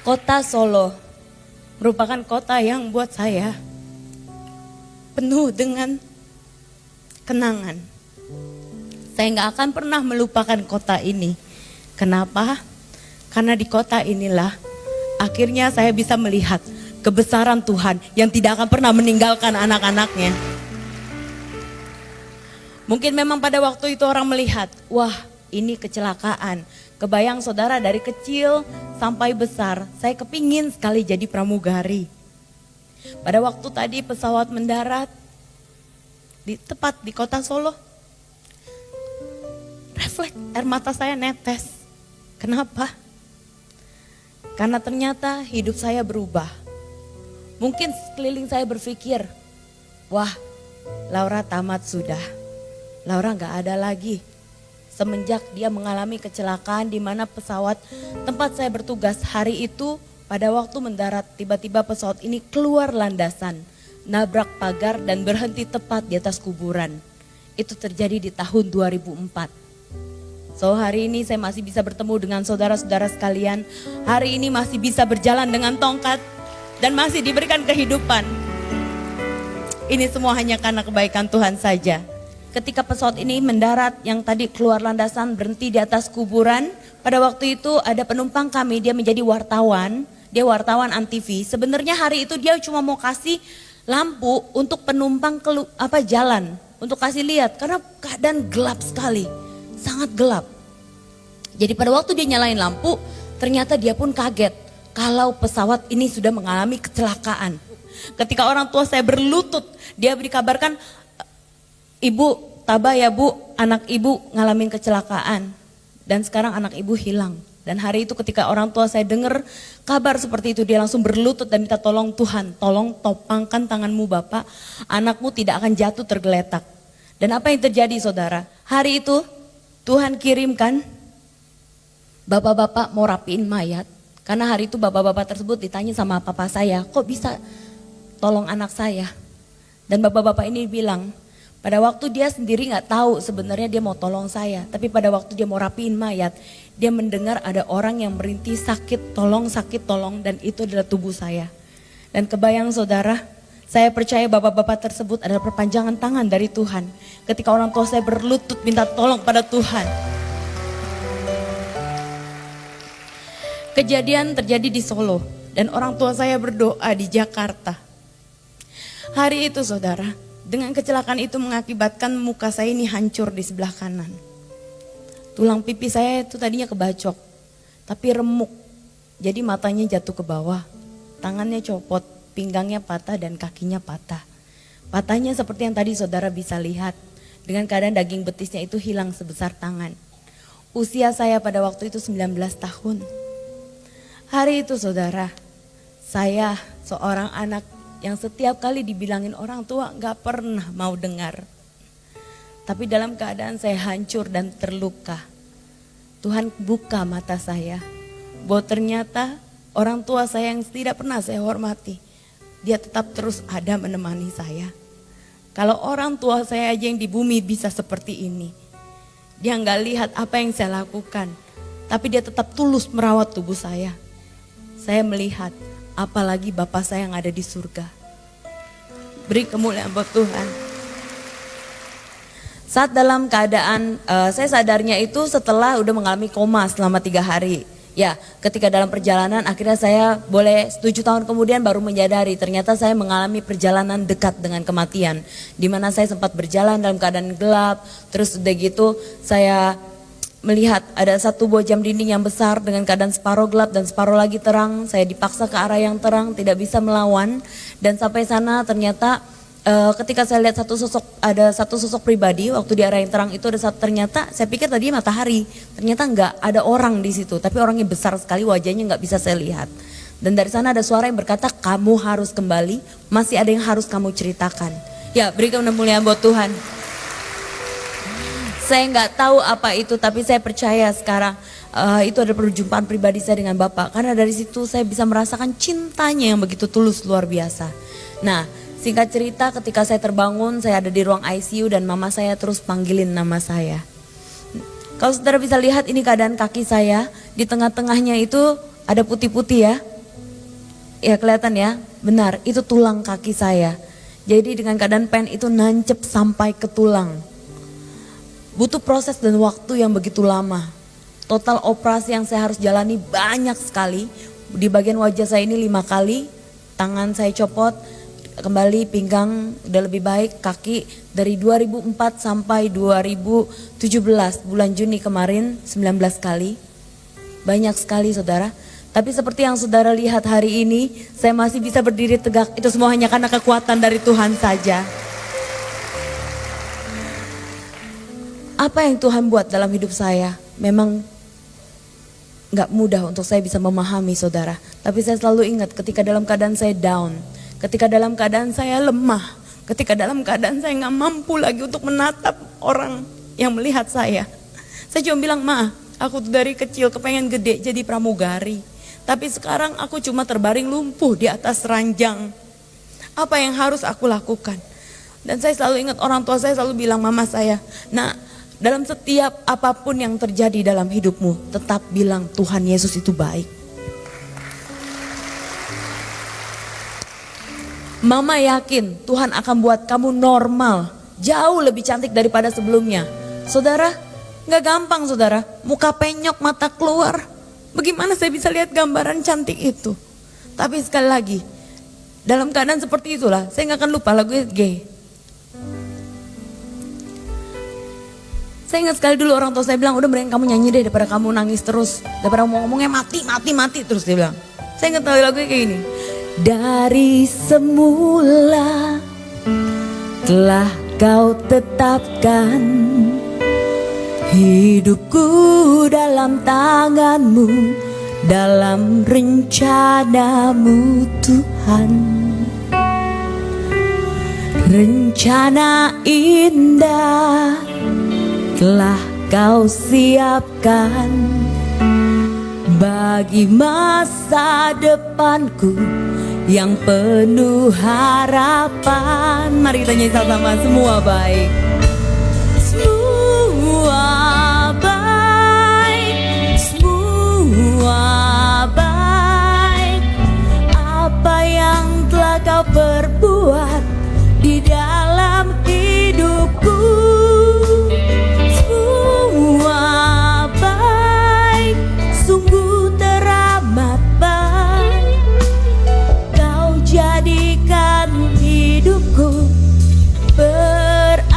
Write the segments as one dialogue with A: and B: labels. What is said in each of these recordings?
A: Kota Solo merupakan kota yang buat saya penuh dengan kenangan. Saya nggak akan pernah melupakan kota ini. Kenapa? Karena di kota inilah akhirnya saya bisa melihat kebesaran Tuhan yang tidak akan pernah meninggalkan anak-anaknya. Mungkin memang pada waktu itu orang melihat, wah ini kecelakaan. Kebayang saudara dari kecil sampai besar, saya kepingin sekali jadi pramugari. Pada waktu tadi pesawat mendarat, tepat di kota Solo, refleks air mata saya netes. Kenapa? Karena ternyata hidup saya berubah. Mungkin sekeliling saya berpikir, wah Laura tamat sudah, Laura gak ada lagi. Semenjak dia mengalami kecelakaan di mana pesawat tempat saya bertugas hari itu pada waktu mendarat tiba-tiba pesawat ini keluar landasan, nabrak pagar dan berhenti tepat di atas kuburan. Itu terjadi di tahun 2004. So hari ini saya masih bisa bertemu dengan saudara-saudara sekalian. Hari ini masih bisa berjalan dengan tongkat dan masih diberikan kehidupan. Ini semua hanya karena kebaikan Tuhan saja. Ketika pesawat ini mendarat yang tadi keluar landasan berhenti di atas kuburan. Pada waktu itu ada penumpang kami, dia menjadi wartawan. Dia wartawan Antv. Sebenarnya hari itu dia cuma mau kasih lampu untuk penumpang jalan. Untuk kasih lihat karena keadaan gelap sekali. Sangat gelap. Jadi pada waktu dia nyalain lampu ternyata dia pun kaget. Kalau pesawat ini sudah mengalami kecelakaan. Ketika orang tua saya berlutut, dia dikabarkan, Ibu, tabah ya bu, anak ibu ngalamin kecelakaan. Dan sekarang anak ibu hilang. Dan hari itu ketika orang tua saya dengar kabar seperti itu, dia langsung berlutut dan minta tolong Tuhan, tolong topangkan tanganmu Bapak, anakmu tidak akan jatuh tergeletak. Dan apa yang terjadi saudara? Hari itu Tuhan kirimkan bapak-bapak mau rapiin mayat. Karena hari itu bapak-bapak tersebut ditanya sama papa saya, kok bisa tolong anak saya? Dan bapak-bapak ini bilang, pada waktu dia sendiri gak tahu sebenarnya dia mau tolong saya. Tapi pada waktu dia mau rapiin mayat, dia mendengar ada orang yang merintih sakit tolong, dan itu adalah tubuh saya. Dan kebayang saudara, saya percaya bapak-bapak tersebut adalah perpanjangan tangan dari Tuhan. Ketika orang tua saya berlutut minta tolong pada Tuhan. Kejadian terjadi di Solo dan orang tua saya berdoa di Jakarta. Hari itu saudara, dengan kecelakaan itu mengakibatkan muka saya ini hancur di sebelah kanan. Tulang pipi saya itu tadinya kebacok, tapi remuk. Jadi matanya jatuh ke bawah, tangannya copot, pinggangnya patah dan kakinya patah. Patahnya seperti yang tadi saudara bisa lihat, dengan keadaan daging betisnya itu hilang sebesar tangan. Usia saya pada waktu itu 19 tahun. Hari itu saudara, saya seorang anak yang setiap kali dibilangin orang tua gak pernah mau dengar. Tapi dalam keadaan saya hancur dan terluka, Tuhan buka mata saya bahwa ternyata orang tua saya yang tidak pernah saya hormati, dia tetap terus ada menemani saya. Kalau orang tua saya aja yang di bumi bisa seperti ini, dia gak lihat apa yang saya lakukan, tapi dia tetap tulus merawat tubuh saya. Saya melihat apalagi Bapa saya yang ada di surga. Beri kemuliaan buat Tuhan. Saat dalam keadaan saya sadarnya itu setelah udah mengalami koma selama 3 hari. Ya, ketika dalam perjalanan akhirnya saya boleh 7 tahun kemudian baru menyadari ternyata saya mengalami perjalanan dekat dengan kematian. Di mana saya sempat berjalan dalam keadaan gelap, terus udah gitu saya melihat ada satu buah jam dinding yang besar dengan keadaan separuh gelap dan separuh lagi terang. Saya dipaksa ke arah yang terang, tidak bisa melawan. Dan sampai sana ternyata ketika saya lihat ada satu sosok pribadi waktu di arah yang terang itu ternyata saya pikir tadi matahari. Ternyata enggak, ada orang di situ, tapi orangnya besar sekali, wajahnya enggak bisa saya lihat. Dan dari sana ada suara yang berkata, kamu harus kembali, masih ada yang harus kamu ceritakan. Ya, berikan kemuliaan buat Tuhan. Saya nggak tahu apa itu, tapi saya percaya sekarang itu adalah perjumpaan pribadi saya dengan Bapak. Karena dari situ saya bisa merasakan cintanya yang begitu tulus luar biasa. Nah, singkat cerita ketika saya terbangun, saya ada di ruang ICU dan mama saya terus panggilin nama saya. Kalau saudara bisa lihat ini keadaan kaki saya, di tengah-tengahnya itu ada putih-putih ya. Ya kelihatan ya, benar itu tulang kaki saya. Jadi dengan keadaan pen itu nancep sampai ke tulang. Butuh proses dan waktu yang begitu lama. Total operasi yang saya harus jalani banyak sekali. Di bagian wajah saya ini 5 kali, tangan saya copot, kembali pinggang udah lebih baik, kaki dari 2004 sampai 2017 bulan Juni kemarin 19 kali. Banyak sekali saudara. Tapi seperti yang saudara lihat hari ini, saya masih bisa berdiri tegak. Itu semua hanya karena kekuatan dari Tuhan saja. Apa yang Tuhan buat dalam hidup saya memang gak mudah untuk saya bisa memahami saudara. Tapi saya selalu ingat ketika dalam keadaan saya down, ketika dalam keadaan saya lemah, ketika dalam keadaan saya gak mampu lagi untuk menatap orang yang melihat saya. Saya cuma bilang, Ma, aku tuh dari kecil kepengen gede jadi pramugari. Tapi sekarang aku cuma terbaring lumpuh di atas ranjang. Apa yang harus aku lakukan? Dan saya selalu ingat orang tua saya selalu bilang, mama saya, nah dalam setiap apapun yang terjadi dalam hidupmu, tetap bilang Tuhan Yesus itu baik. Mama yakin Tuhan akan buat kamu normal, jauh lebih cantik daripada sebelumnya. Saudara, gak gampang saudara, muka penyok, mata keluar. Bagaimana saya bisa lihat gambaran cantik itu? Tapi sekali lagi, dalam keadaan seperti itulah, saya gak akan lupa lagu G. Saya ingat sekali dulu orang tua saya bilang, udah mending kamu nyanyi deh daripada kamu nangis terus. Daripada ngomongnya mati terus dia bilang. Saya ingat lagunya kayak gini. Dari semula telah kau tetapkan hidupku dalam tanganmu, dalam rencanamu Tuhan. Rencana indah telah kau siapkan bagi masa depanku yang penuh harapan. Mari kita nyanyi sama-sama, semua baik. Semua baik, semua baik. Apa yang telah kau perbuat di dalam hidupku, semua baik, sungguh teramat baik. Kau jadikan hidupku berarti.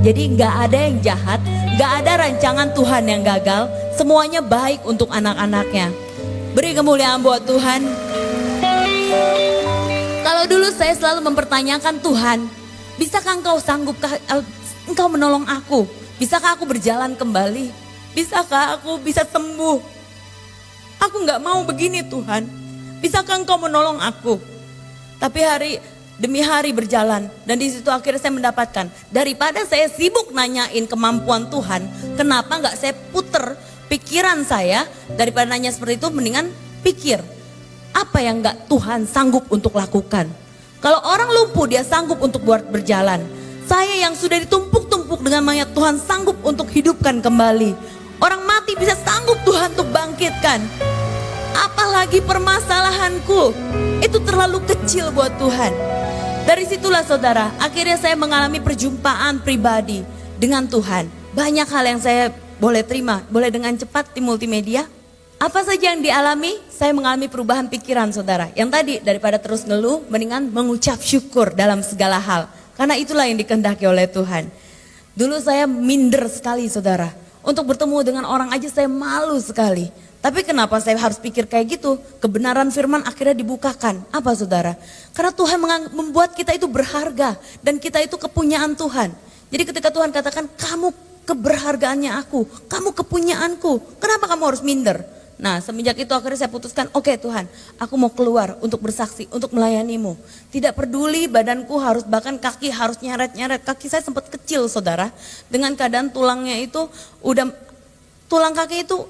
A: Jadi gak ada yang jahat, gak ada rancangan Tuhan yang gagal. Semuanya baik untuk anak-anaknya. Beri kemuliaan buat Tuhan. Kalau dulu saya selalu mempertanyakan, Tuhan, bisakah engkau engkau menolong aku? Bisakah aku berjalan kembali? Bisakah aku bisa sembuh? Aku gak mau begini Tuhan. Bisakah engkau menolong aku? Tapi hari demi hari berjalan, dan di situ akhirnya saya mendapatkan, daripada saya sibuk nanyain kemampuan Tuhan, kenapa gak saya puter pikiran saya, daripada nanya seperti itu, mendingan pikir apa yang gak Tuhan sanggup untuk lakukan. Kalau orang lumpuh dia sanggup untuk buat berjalan. Saya yang sudah ditumpuk-tumpuk dengan mayat, Tuhan sanggup untuk hidupkan kembali. Orang mati bisa sanggup Tuhan untuk bangkitkan. Apalagi permasalahanku, itu terlalu kecil buat Tuhan. Dari situlah saudara, akhirnya saya mengalami perjumpaan pribadi dengan Tuhan. Banyak hal yang saya boleh terima, boleh dengan cepat di multimedia. Apa saja yang dialami, saya mengalami perubahan pikiran saudara. Yang tadi daripada terus ngeluh, mendingan mengucap syukur dalam segala hal. Karena itulah yang dikehendaki oleh Tuhan. Dulu saya minder sekali saudara. Untuk bertemu dengan orang aja saya malu sekali. Tapi kenapa saya harus pikir kayak gitu? Kebenaran firman akhirnya dibukakan. Apa saudara? Karena Tuhan membuat kita itu berharga. Dan kita itu kepunyaan Tuhan. Jadi ketika Tuhan katakan, kamu keberhargaannya aku. Kamu kepunyaanku. Kenapa kamu harus minder? Nah semenjak itu akhirnya saya putuskan, oke Tuhan, aku mau keluar untuk bersaksi, untuk melayanimu. Tidak peduli badanku harus, bahkan kaki harus nyeret-nyeret. Kaki saya sempat kecil saudara, dengan keadaan tulangnya itu tulang kaki itu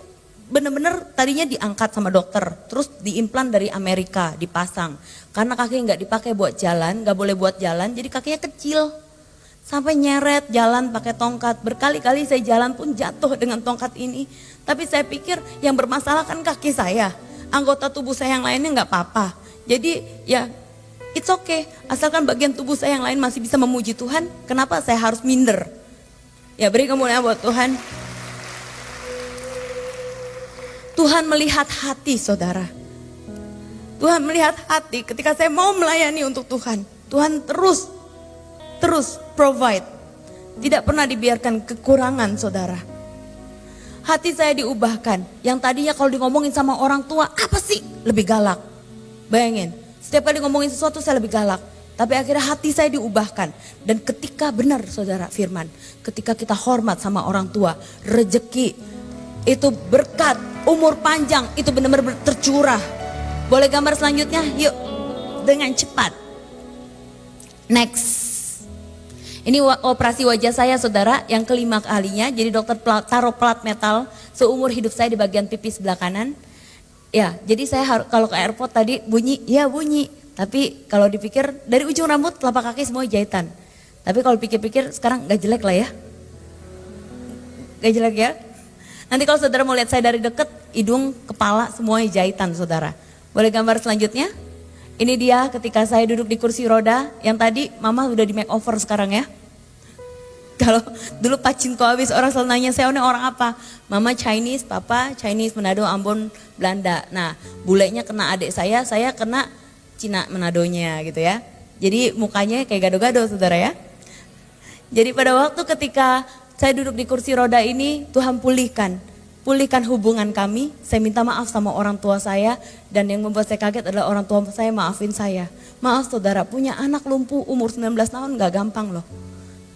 A: benar-benar tadinya diangkat sama dokter, terus diimplan dari Amerika, dipasang. Karena kaki nggak dipakai buat jalan, nggak boleh buat jalan, jadi kakinya kecil. Sampai nyeret jalan pakai tongkat, berkali-kali saya jalan pun jatuh dengan tongkat ini. Tapi saya pikir yang bermasalah kan kaki saya. Anggota tubuh saya yang lainnya nggak apa-apa. Jadi ya it's okay, asalkan bagian tubuh saya yang lain masih bisa memuji Tuhan, kenapa saya harus minder? Ya beri kemuliaan buat Tuhan. Tuhan melihat hati saudara. Tuhan melihat hati ketika saya mau melayani untuk Tuhan. Tuhan terus provide. Tidak pernah dibiarkan kekurangan saudara. Hati saya diubahkan. Yang tadinya kalau ngomongin sama orang tua, apa sih? Lebih galak. Bayangin, setiap kali ngomongin sesuatu saya lebih galak. Tapi akhirnya hati saya diubahkan. Dan ketika benar saudara firman, ketika kita hormat sama orang tua, rejeki, itu berkat, umur panjang, itu benar-benar tercurah. Boleh gambar selanjutnya? Yuk, dengan cepat. Next. Ini operasi wajah saya saudara, yang kelima kalinya. Jadi dokter taruh plat metal seumur hidup saya di bagian pipi sebelah kanan. Ya, jadi saya kalau ke airport tadi bunyi, ya bunyi. Tapi kalau dipikir dari ujung rambut, telapak kaki semua jahitan. Tapi kalau pikir-pikir sekarang gak jelek lah ya. Gak jelek ya. Nanti kalau saudara mau lihat saya dari deket, hidung, kepala semuanya jahitan saudara. Boleh gambar selanjutnya? Ini dia ketika saya duduk di kursi roda, yang tadi mama udah di makeover sekarang ya. Kalau dulu pacinko habis orang selalu nanya saya ini orang apa? Mama Chinese, papa Chinese, Manado, Ambon, Belanda. Nah bulenya kena adik saya kena Cina Manadonya gitu ya. Jadi mukanya kayak gado-gado saudara ya. Jadi pada waktu ketika saya duduk di kursi roda ini, Tuhan pulihkan hubungan kami. Saya minta maaf sama orang tua saya, dan yang membuat saya kaget adalah orang tua saya maafin saya. Maaf saudara, punya anak lumpuh umur 19 tahun gak gampang loh.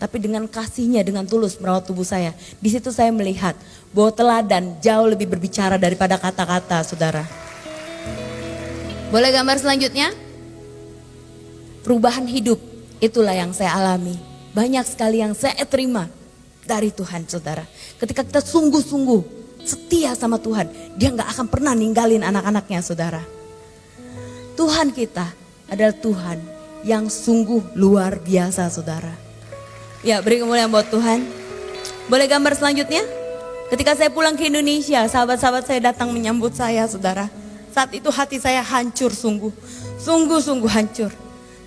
A: Tapi dengan kasihnya, dengan tulus merawat tubuh saya. Di situ saya melihat bahwa teladan jauh lebih berbicara daripada kata-kata saudara. Boleh gambar selanjutnya? Perubahan hidup, itulah yang saya alami. Banyak sekali yang saya terima dari Tuhan saudara. Ketika kita sungguh-sungguh setia sama Tuhan, dia gak akan pernah ninggalin anak-anaknya saudara. Tuhan kita adalah Tuhan yang sungguh luar biasa saudara. Ya beri kemuliaan buat Tuhan. Boleh gambar selanjutnya? Ketika saya pulang ke Indonesia, sahabat-sahabat saya datang menyambut saya saudara. Saat itu hati saya hancur sungguh hancur.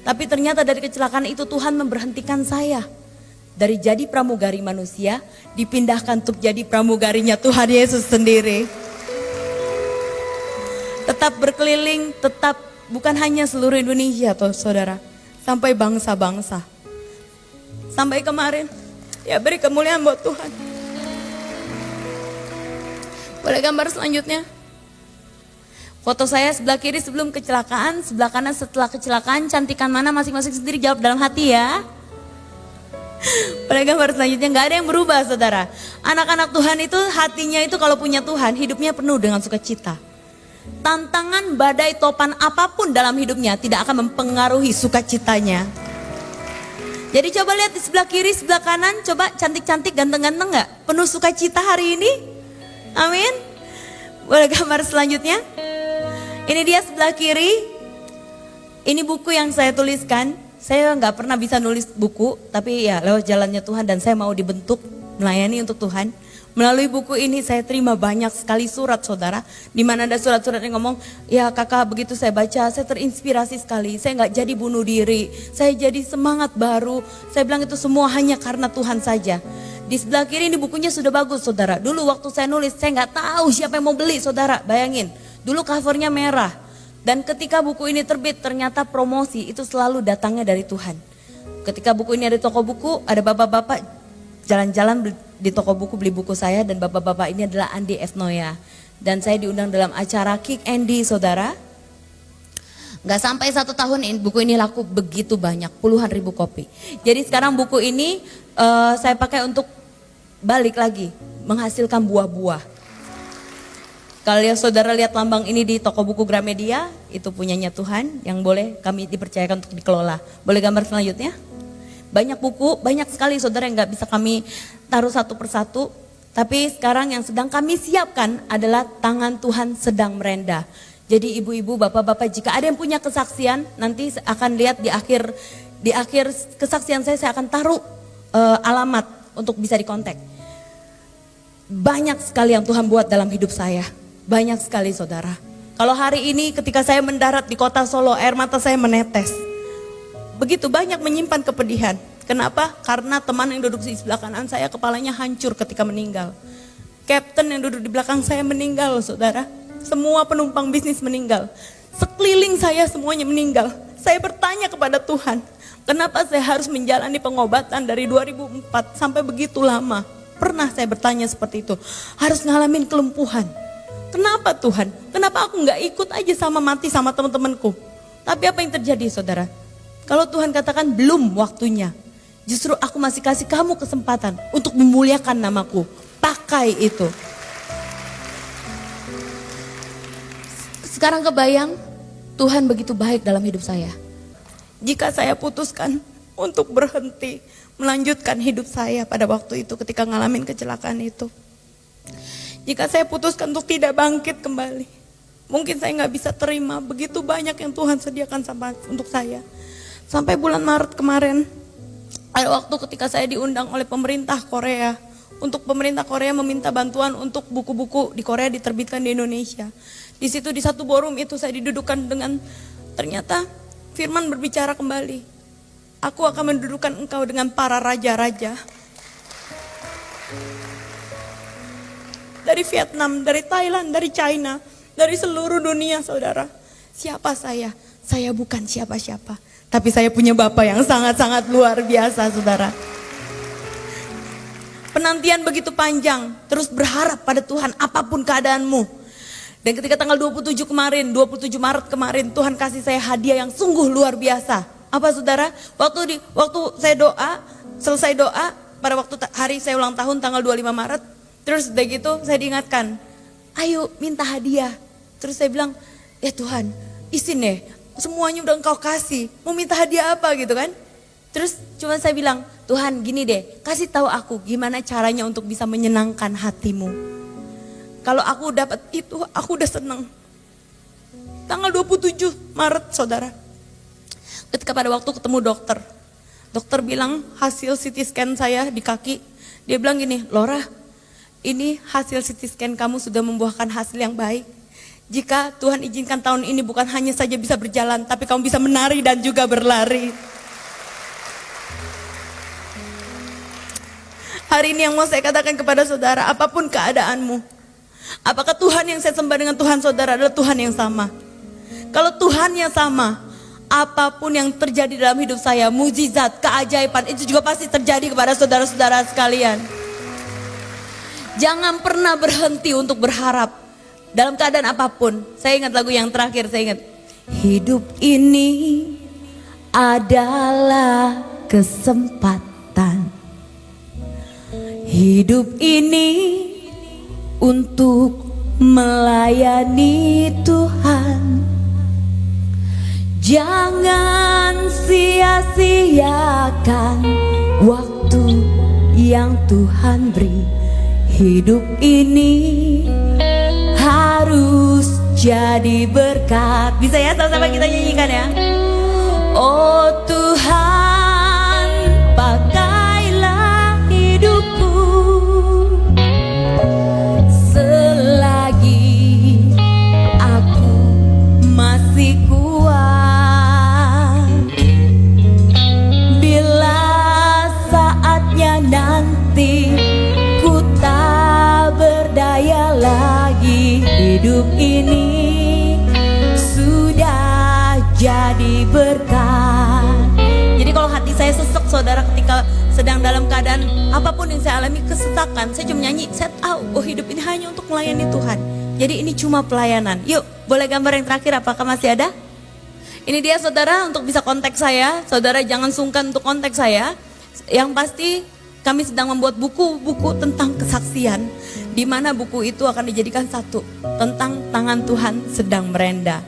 A: Tapi ternyata dari kecelakaan itu Tuhan memberhentikan saya. Dari jadi pramugari manusia, dipindahkan untuk jadi pramugarinya Tuhan Yesus sendiri. Tetap berkeliling, tetap bukan hanya seluruh Indonesia toh saudara. Sampai bangsa-bangsa. Sampai kemarin, ya beri kemuliaan buat Tuhan. Boleh gambar selanjutnya? Foto saya sebelah kiri sebelum kecelakaan, sebelah kanan setelah kecelakaan. Cantikan mana masing-masing sendiri jawab dalam hati ya. Boleh gambar selanjutnya? Gak ada yang berubah saudara. Anak-anak Tuhan itu hatinya itu kalau punya Tuhan, hidupnya penuh dengan sukacita. Tantangan, badai, topan apapun dalam hidupnya tidak akan mempengaruhi sukacitanya. Jadi coba lihat di sebelah kiri, sebelah kanan, coba cantik-cantik, ganteng-ganteng gak? Penuh sukacita hari ini? Amin. Boleh gambar selanjutnya? Ini dia sebelah kiri. Ini buku yang saya tuliskan. Saya gak pernah bisa nulis buku, tapi ya lewat jalannya Tuhan dan saya mau dibentuk melayani untuk Tuhan. Melalui buku ini saya terima banyak sekali surat saudara. Di mana ada surat-surat yang ngomong, ya kakak begitu saya baca saya terinspirasi sekali. Saya gak jadi bunuh diri, saya jadi semangat baru. Saya bilang itu semua hanya karena Tuhan saja. Di sebelah kiri ini bukunya sudah bagus saudara. Dulu waktu saya nulis saya gak tahu siapa yang mau beli saudara. Bayangin, dulu covernya merah. Dan ketika buku ini terbit ternyata promosi itu selalu datangnya dari Tuhan. Ketika buku ini ada di toko buku, ada bapak-bapak jalan-jalan di toko buku beli buku saya, dan bapak-bapak ini adalah Andi Esnoya. Dan saya diundang dalam acara Kick Andy saudara. Gak sampai 1 tahun buku ini laku begitu banyak, puluhan ribu kopi. Jadi sekarang buku ini saya pakai untuk balik lagi, menghasilkan buah-buah. Kalau saudara lihat lambang ini di toko buku Gramedia, itu punyanya Tuhan yang boleh kami dipercayakan untuk dikelola. Boleh gambar selanjutnya? Banyak buku, banyak sekali saudara yang gak bisa kami taruh satu persatu. Tapi sekarang yang sedang kami siapkan adalah tangan Tuhan sedang merendah. Jadi ibu-ibu, bapak-bapak, jika ada yang punya kesaksian, nanti akan lihat di akhir kesaksian saya akan taruh alamat untuk bisa dikontak. Banyak sekali yang Tuhan buat dalam hidup saya. Banyak sekali saudara. Kalau hari ini ketika saya mendarat di kota Solo, air mata saya menetes. Begitu banyak menyimpan kepedihan. Kenapa? Karena teman yang duduk di sebelah kanan saya kepalanya hancur ketika meninggal. Kapten yang duduk di belakang saya meninggal, saudara. Semua penumpang bisnis meninggal. Sekeliling saya semuanya meninggal. Saya bertanya kepada Tuhan, kenapa saya harus menjalani pengobatan dari 2004 sampai begitu lama? Pernah saya bertanya seperti itu. Harus ngalamin kelumpuhan. Kenapa Tuhan? Kenapa aku gak ikut aja sama mati sama teman-temanku? Tapi apa yang terjadi saudara? Kalau Tuhan katakan belum waktunya. Justru aku masih kasih kamu kesempatan untuk memuliakan namaku. Pakai itu. Sekarang kebayang Tuhan begitu baik dalam hidup saya. Jika saya putuskan untuk berhenti melanjutkan hidup saya pada waktu itu ketika ngalamin kecelakaan itu. Jika saya putuskan untuk tidak bangkit kembali, mungkin saya gak bisa terima begitu banyak yang Tuhan sediakan untuk saya. Sampai bulan Maret kemarin, ada waktu ketika saya diundang oleh pemerintah Korea. Untuk pemerintah Korea meminta bantuan untuk buku-buku di Korea diterbitkan di Indonesia. Di situ di satu forum itu saya didudukan dengan ternyata firman berbicara kembali. Aku akan mendudukan engkau dengan para raja-raja. Dari Vietnam, dari Thailand, dari China, dari seluruh dunia saudara. Siapa saya? Saya bukan siapa-siapa. Tapi saya punya Bapa yang sangat-sangat luar biasa saudara. Penantian begitu panjang, terus berharap pada Tuhan apapun keadaanmu. Dan ketika tanggal 27 Maret kemarin, Tuhan kasih saya hadiah yang sungguh luar biasa. Apa saudara? Waktu saya doa, selesai doa, pada waktu hari saya ulang tahun tanggal 25 Maret, terus udah gitu saya diingatkan, ayo minta hadiah. Terus saya bilang, ya Tuhan, izin deh, semuanya udah engkau kasih, mau minta hadiah apa gitu kan? Terus cuma saya bilang, Tuhan gini deh, kasih tahu aku gimana caranya untuk bisa menyenangkan hatimu. Kalau aku dapat itu, aku udah seneng. Tanggal 27 Maret saudara, ketika pada waktu ketemu dokter, dokter bilang hasil CT scan saya di kaki, dia bilang gini, Laura, ini hasil CT scan kamu sudah membuahkan hasil yang baik. Jika Tuhan izinkan tahun ini bukan hanya saja bisa berjalan, tapi kamu bisa menari dan juga berlari. Hari ini yang mau saya katakan kepada saudara, apapun keadaanmu, apakah Tuhan yang saya sembah dengan Tuhan saudara adalah Tuhan yang sama? Kalau Tuhan yang sama, apapun yang terjadi dalam hidup saya, mujizat, keajaiban, itu juga pasti terjadi kepada saudara-saudara sekalian. Jangan pernah berhenti untuk berharap dalam keadaan apapun. Saya ingat lagu yang terakhir, saya ingat. Hidup ini adalah kesempatan. Hidup ini untuk melayani Tuhan. Jangan sia-siakan waktu yang Tuhan beri. Hidup ini harus jadi berkat. Bisa ya sama-sama kita nyanyikan ya. Oh Tuhan, pakailah hidupku selagi aku masih kuat. Bila saatnya nanti ku tak berdaya lagi, hidup ini sudah jadi berkat. Jadi kalau hati saya sesek saudara ketika sedang dalam keadaan apapun yang saya alami kesesakan, saya cuma nyanyi, saya tahu hidup ini hanya untuk melayani Tuhan. Jadi ini cuma pelayanan. Yuk, boleh gambar yang terakhir, apakah masih ada? Ini dia saudara, untuk bisa kontak saya, saudara jangan sungkan untuk kontak saya. Yang pasti kami sedang membuat buku-buku tentang kesaksian, di mana buku itu akan dijadikan satu tentang tangan Tuhan sedang merendah.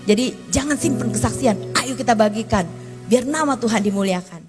A: Jadi jangan simpan kesaksian, ayo kita bagikan biar nama Tuhan dimuliakan.